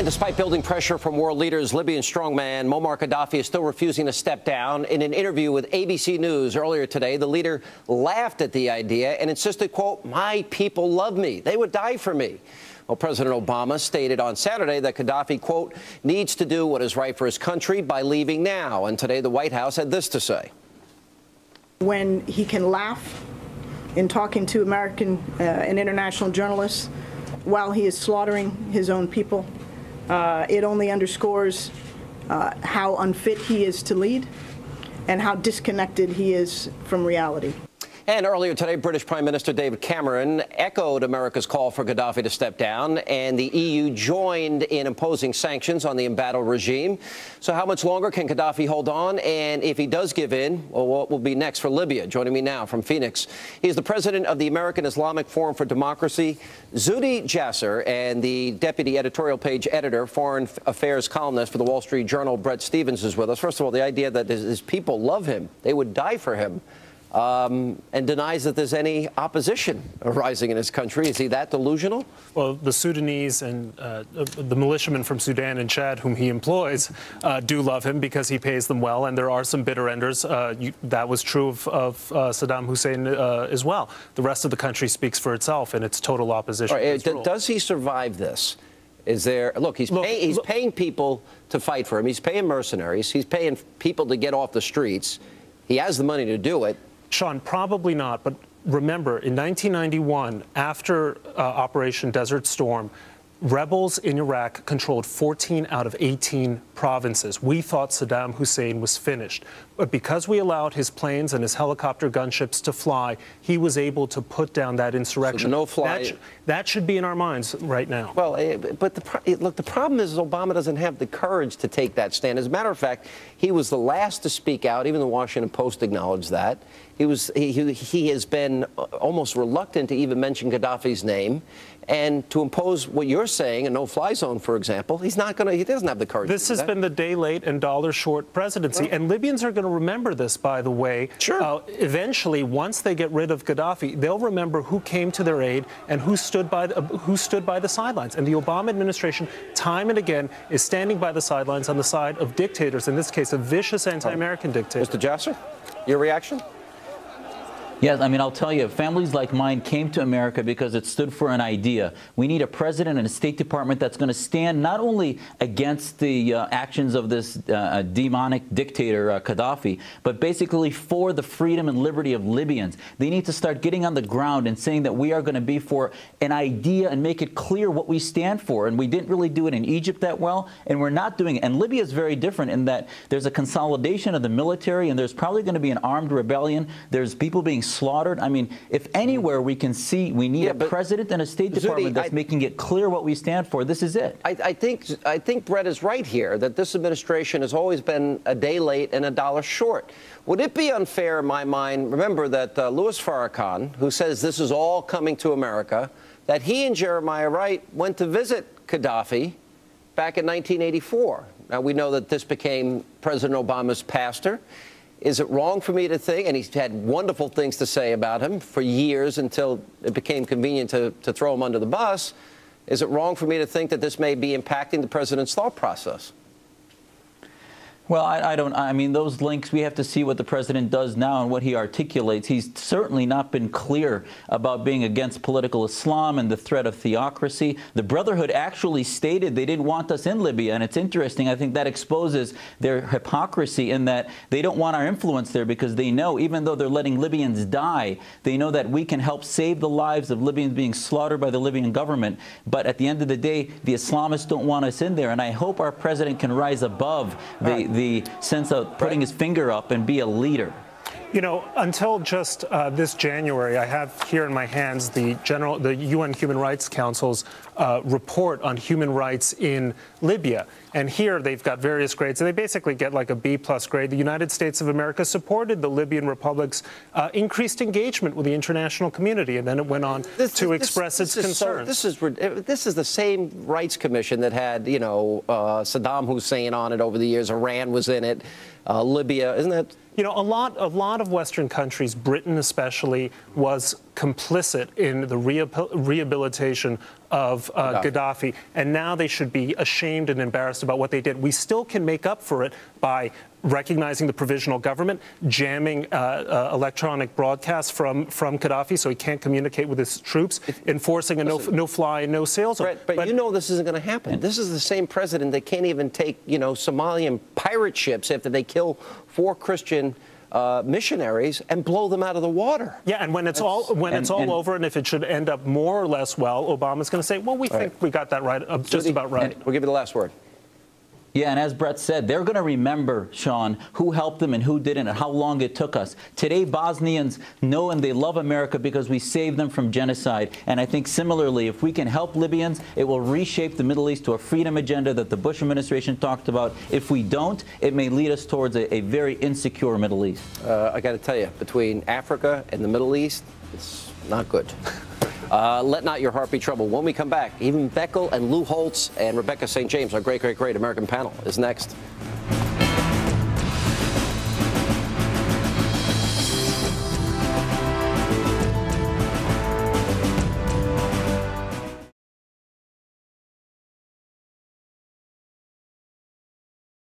And despite building pressure from world leaders, Libyan strongman Muammar Gaddafi is still refusing to step down. In an interview with ABC News earlier today, the leader laughed at the idea and insisted, quote, "My people love me. They would die for me." Well, President Obama stated on Saturday that Gaddafi, quote, "needs to do what is right for his country by leaving now." And today the White House had this to say. When he can laugh in talking to American and international journalists while he is slaughtering his own people, it only underscores how unfit he is to lead and how disconnected he is from reality. And earlier today, British Prime Minister David Cameron echoed America's call for Gaddafi to step down, and the EU joined in imposing sanctions on the embattled regime. So how much longer can Gaddafi hold on? And if he does give in, well, what will be next for Libya? Joining me now from Phoenix, he's the president of the American Islamic Forum for Democracy, Zuhdi Jasser, and the deputy editorial page editor, foreign affairs columnist for the Wall Street Journal, Bret Stephens, is with us. First of all, the idea that his people love him, they would die for him. And denies that there's any opposition arising in his country. Is he that delusional? Well, the Sudanese and the militiamen from Sudan and Chad, whom he employs, do love him because he pays them well, and there are some bitter enders. That was true of Saddam Hussein as well. The rest of the country speaks for itself in its total opposition. Right, does he survive this? Is there, look, he's paying people to fight for him. He's paying mercenaries. He's paying people to get off the streets. He has the money to do it. Sean, probably not. But remember, in 1991, after Operation Desert Storm, rebels in Iraq controlled 14 out of 18 provinces. We thought Saddam Hussein was finished. But because we allowed his planes and his helicopter gunships to fly, he was able to put down that insurrection. So no-fly. That should be in our minds right now. Well, but look, the problem is Obama doesn't have the courage to take that stand. As a matter of fact, he was the last to speak out. Even the Washington Post acknowledged that. He has been almost reluctant to even mention Gaddafi's name, and to impose what you're saying, a no-fly zone, for example, he doesn't have the courage. This has been the day late and dollar short presidency, and Libyans are going to remember this, by the way. Sure. Eventually, once they get rid of Gaddafi, they'll remember who came to their aid and who stood by the sidelines. And the Obama administration, time and again, is standing by the sidelines on the side of dictators. In this case, a vicious anti-American dictator. Mr. Jasser, your reaction? Yes, I mean, I'll tell you, families like mine came to America because it stood for an idea. We need a president and a State Department that's going to stand not only against the actions of this demonic dictator, Gaddafi, but basically for the freedom and liberty of Libyans. They need to start getting on the ground and saying that we are going to be for an idea and make it clear what we stand for. And we didn't really do it in Egypt that well, and we're not doing it. And Libya is very different in that there's a consolidation of the military, and there's probably going to be an armed rebellion. There's people being slaughtered. I mean, if anywhere we can see we need a president and a State Department that's making it clear what we stand for, this is it. I think Bret is right here, that this administration has always been a day late and a dollar short. Would it be unfair in my mind, remember that Louis Farrakhan, who says this is all coming to America, that he and Jeremiah Wright went to visit Gaddafi back in 1984. Now, we know that this became President Obama's pastor. Is it wrong for me to think, and he's had wonderful things to say about him for years until it became convenient to throw him under the bus, is it wrong for me to think that this may be impacting the president's thought process? Well, I mean, those links, we have to see what the president does now and what he articulates. He's certainly not been clear about being against political Islam and the threat of theocracy. The Brotherhood actually stated they didn't want us in Libya, and it's interesting. I think that exposes their hypocrisy in that they don't want our influence there because they know, even though they're letting Libyans die, they know that we can help save the lives of Libyans being slaughtered by the Libyan government. But at the end of the day, the Islamists don't want us in there, and I hope our president can rise above the sense of putting his finger up and be a leader. You know, until just this January, I have here in my hands the UN Human Rights Council's report on human rights in Libya. And here they've got various grades, and they basically get like a B+ grade. The United States of America supported the Libyan Republic's increased engagement with the international community, and then it went on to express its concerns. This is the same rights commission that had, you know, Saddam Hussein on it over the years. Iran was in it. Libya, isn't that? You know, a lot of Western countries, Britain especially, was complicit in the rehabilitation of Gaddafi, and now they should be ashamed and embarrassed about what they did. We still can make up for it by recognizing the provisional government, jamming electronic broadcasts from Gaddafi so he can't communicate with his troops, enforcing a no-fly, no-sail zone. But you know this isn't going to happen. This is the same president that can't even take, Somalian pirate ships after they kill 4 Christian missionaries and blow them out of the water. Yeah, and when it's all over, and if it should end up more or less well, Obama's going to say, well, we think we got that right, just about right. We'll give you the last word. Yeah, and as Bret said, they're going to remember, Sean, who helped them and who didn't and how long it took us. Today, Bosnians know and they love America because we saved them from genocide. And I think similarly, if we can help Libyans, it will reshape the Middle East to a freedom agenda that the Bush administration talked about. If we don't, it may lead us towards a very insecure Middle East. I got to tell you, between Africa and the Middle East, it's not good. Let not your heart be troubled. When we come back, even Beckel and Lou Holtz and Rebecca St. James, our great, great, great American panel, is next.